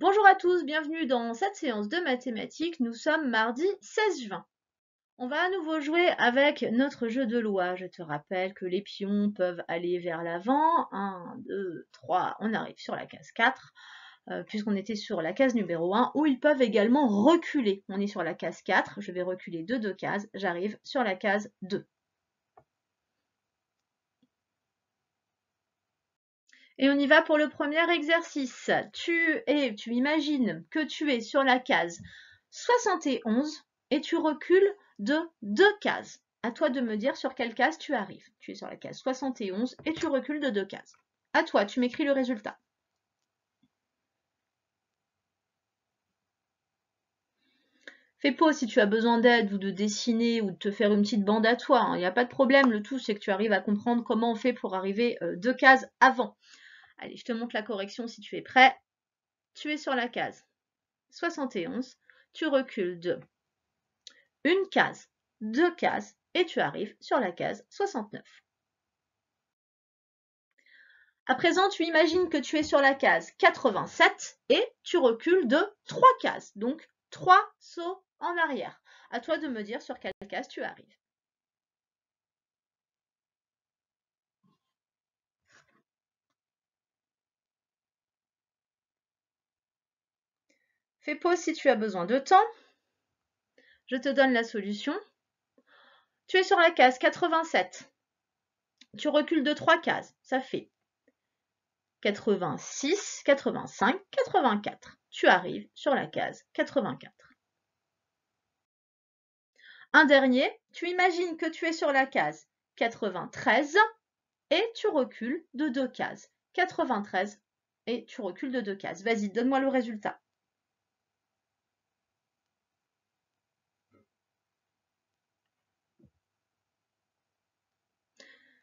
Bonjour à tous, bienvenue dans cette séance de mathématiques. Nous sommes mardi 16 juin. On va à nouveau jouer avec notre jeu de loi. Je te rappelle que les pions peuvent aller vers l'avant. 1, 2, 3, on arrive sur la case 4, puisqu'on était sur la case numéro 1, ou ils peuvent également reculer. On est sur la case 4, je vais reculer de 2 cases, j'arrive sur la case 2. Et on y va pour le premier exercice. Tu imagines que tu es sur la case 71 et tu recules de 2 cases. À toi de me dire sur quelle case tu arrives. Tu es sur la case 71 et tu recules de 2 cases. À toi, tu m'écris le résultat. Fais pause si tu as besoin d'aide ou de dessiner ou de te faire une petite bande à toi. Il n'y a pas de problème. Le tout, c'est que tu arrives à comprendre comment on fait pour arriver 2 cases avant. Allez, je te montre la correction si tu es prêt. Tu es sur la case 71, tu recules de une case, 2 cases, et tu arrives sur la case 69. À présent, tu imagines que tu es sur la case 87 et tu recules de 3 cases, donc 3 sauts en arrière. À toi de me dire sur quelle case tu arrives. Fais pause si tu as besoin de temps. Je te donne la solution. Tu es sur la case 87. Tu recules de 3 cases. Ça fait 86, 85, 84. Tu arrives sur la case 84. Un dernier, tu imagines que tu es sur la case 93 et tu recules de 2 cases. 93 et tu recules de 2 cases. Vas-y, donne-moi le résultat.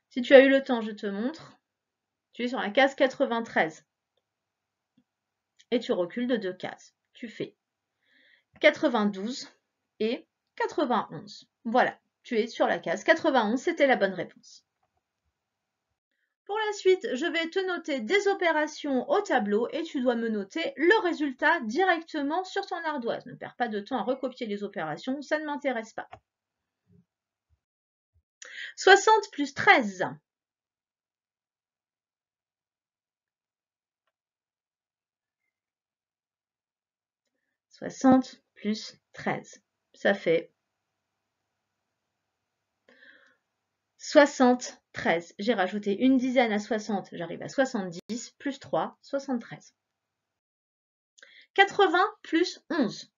Si tu as eu le temps, je te montre. Tu es sur la case 93 et tu recules de 2 cases. Tu fais 92 et 91. Voilà, tu es sur la case 91, c'était la bonne réponse. Pour la suite, je vais te noter des opérations au tableau et tu dois me noter le résultat directement sur ton ardoise. Ne perds pas de temps à recopier les opérations, ça ne m'intéresse pas. 60 plus 13. 60 plus 13. Ça fait 73. J'ai rajouté une dizaine à 60, j'arrive à 70, plus 3, 73. 80 plus 11.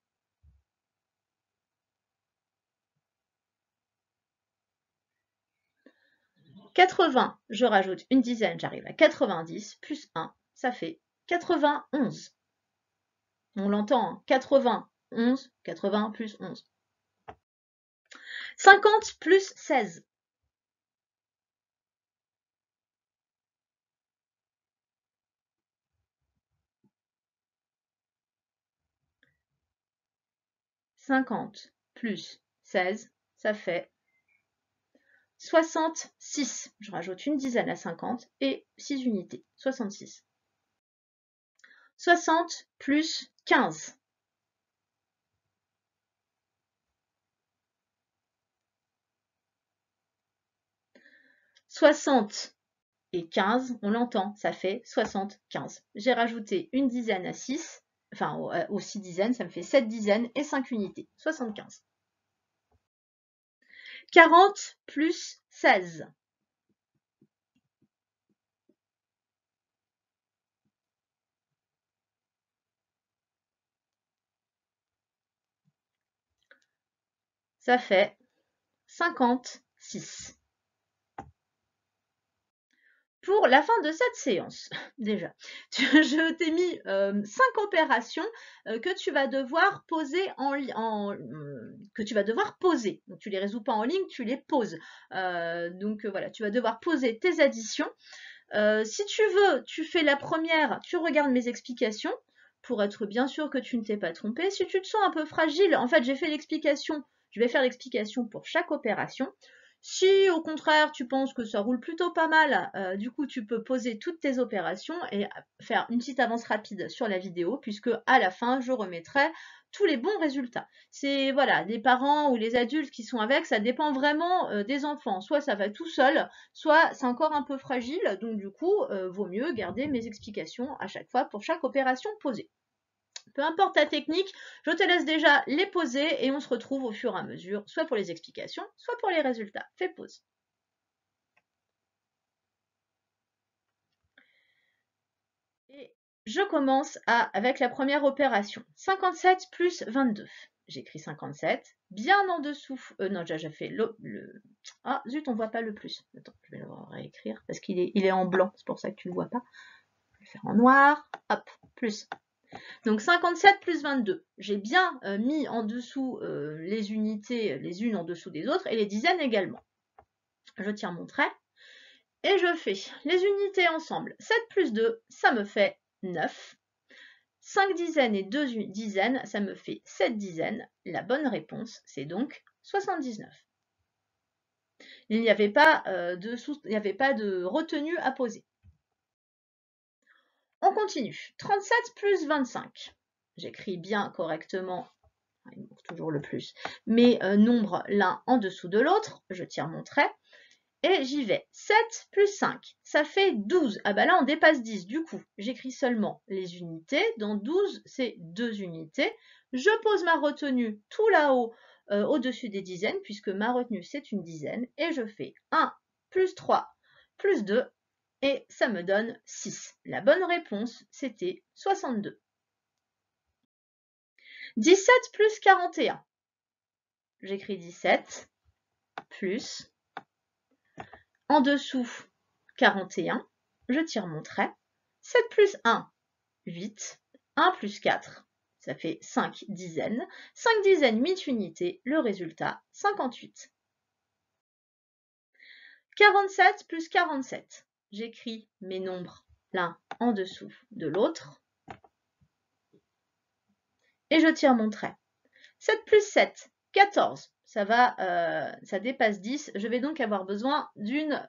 80, je rajoute une dizaine, j'arrive à 90, plus 1, ça fait 91. On l'entend, 91, 80 plus 11. 50 plus 16. 50 plus 16, ça fait 66. Je rajoute une dizaine à 50 et 6 unités. 66. 60 plus 15. 60 et 15, on l'entend, ça fait 75. J'ai rajouté une dizaine à 6, enfin aux 6 dizaines, ça me fait 7 dizaines et 5 unités. 75. 40 plus 16. Ça fait 56. Pour la fin de cette séance, déjà, je t'ai mis 5 opérations que tu vas devoir poser que tu vas devoir poser. Donc, tu les résous pas en ligne, tu les poses. Donc voilà, tu vas devoir poser tes additions. Si tu veux, tu fais la première, tu regardes mes explications pour être bien sûr que tu ne t'es pas trompé. Si tu te sens un peu fragile, en fait, j'ai fait l'explication, je vais faire l'explication pour chaque opération. Si au contraire tu penses que ça roule plutôt pas mal, du coup tu peux poser toutes tes opérations et faire une petite avance rapide sur la vidéo, puisque à la fin je remettrai tous les bons résultats. C'est voilà, les parents ou les adultes qui sont avec, ça dépend vraiment des enfants. Soit ça va tout seul, soit c'est encore un peu fragile, donc du coup vaut mieux garder mes explications à chaque fois pour chaque opération posée. Peu importe ta technique, je te laisse déjà les poser et on se retrouve au fur et à mesure, soit pour les explications, soit pour les résultats. Fais pause. Et je commence avec la première opération. 57 plus 22. J'écris 57, bien en dessous. Non, j'ai fait Ah, zut, on ne voit pas le plus. Attends, je vais le réécrire parce qu'il est en blanc, c'est pour ça que tu ne le vois pas. Je vais le faire en noir. Hop, plus. Donc 57 plus 22. J'ai bien mis en dessous les unités, les unes en dessous des autres, et les dizaines également. Je tire mon trait et je fais les unités ensemble. 7 plus 2, ça me fait 9. 5 dizaines et 2 dizaines, ça me fait 7 dizaines. La bonne réponse, c'est donc 79. Il n'y avait pas de retenue à poser. On continue. 37 plus 25. J'écris bien correctement, il manque toujours le plus, mes nombres l'un en dessous de l'autre. Je tire mon trait et j'y vais. 7 plus 5, ça fait 12. Ah bah là, on dépasse 10. Du coup, j'écris seulement les unités. Dans 12, c'est 2 unités. Je pose ma retenue tout là-haut, au-dessus des dizaines, puisque ma retenue, c'est une dizaine. Et je fais 1 plus 3 plus 2. Et ça me donne 6. La bonne réponse, c'était 62. 17 plus 41. J'écris 17 plus, en dessous 41, je tire mon trait. 7 plus 1, 8. 1 plus 4, ça fait 5 dizaines. 5 dizaines, 8 unités. Le résultat, 58. 47 plus 47. J'écris mes nombres l'un en dessous de l'autre. Et je tire mon trait. 7 plus 7, 14. Ça dépasse 10. Je vais donc avoir besoin d'une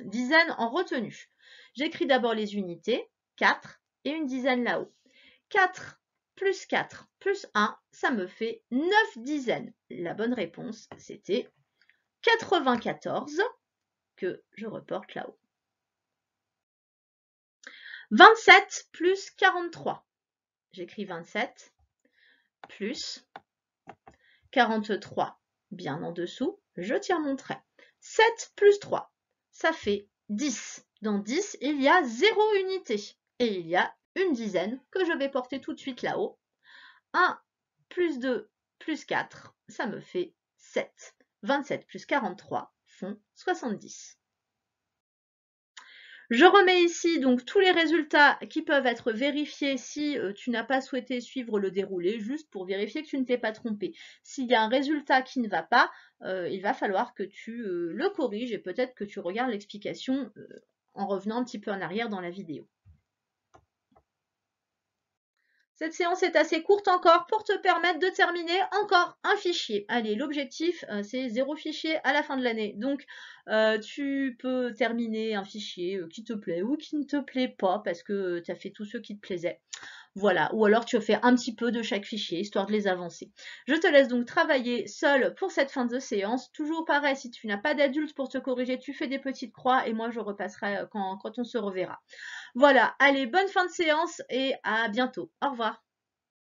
dizaine en retenue. J'écris d'abord les unités, 4, et une dizaine là-haut. 4 plus 4 plus 1, ça me fait 9 dizaines. La bonne réponse, c'était 94, que je reporte là-haut. 27 plus 43. J'écris 27 plus 43, bien en dessous, je tire mon trait. 7 plus 3, ça fait 10. Dans 10, il y a 0 unité. Et il y a une dizaine que je vais porter tout de suite là-haut. 1 plus 2 plus 4, ça me fait 7. 27 plus 43 font 70. Je remets ici donc tous les résultats qui peuvent être vérifiés si tu n'as pas souhaité suivre le déroulé, juste pour vérifier que tu ne t'es pas trompé. S'il y a un résultat qui ne va pas, il va falloir que tu le corriges et peut-être que tu regardes l'explication en revenant un petit peu en arrière dans la vidéo. Cette séance est assez courte encore pour te permettre de terminer encore un fichier. Allez, l'objectif, c'est 0 fichier à la fin de l'année. Donc, tu peux terminer un fichier qui te plaît ou qui ne te plaît pas parce que tu as fait tous ceux qui te plaisaient. Voilà, ou alors tu fais un petit peu de chaque fichier, histoire de les avancer. Je te laisse donc travailler seul pour cette fin de séance. Toujours pareil, si tu n'as pas d'adulte pour te corriger, tu fais des petites croix et moi je repasserai quand on se reverra. Voilà, allez, bonne fin de séance et à bientôt. Au revoir.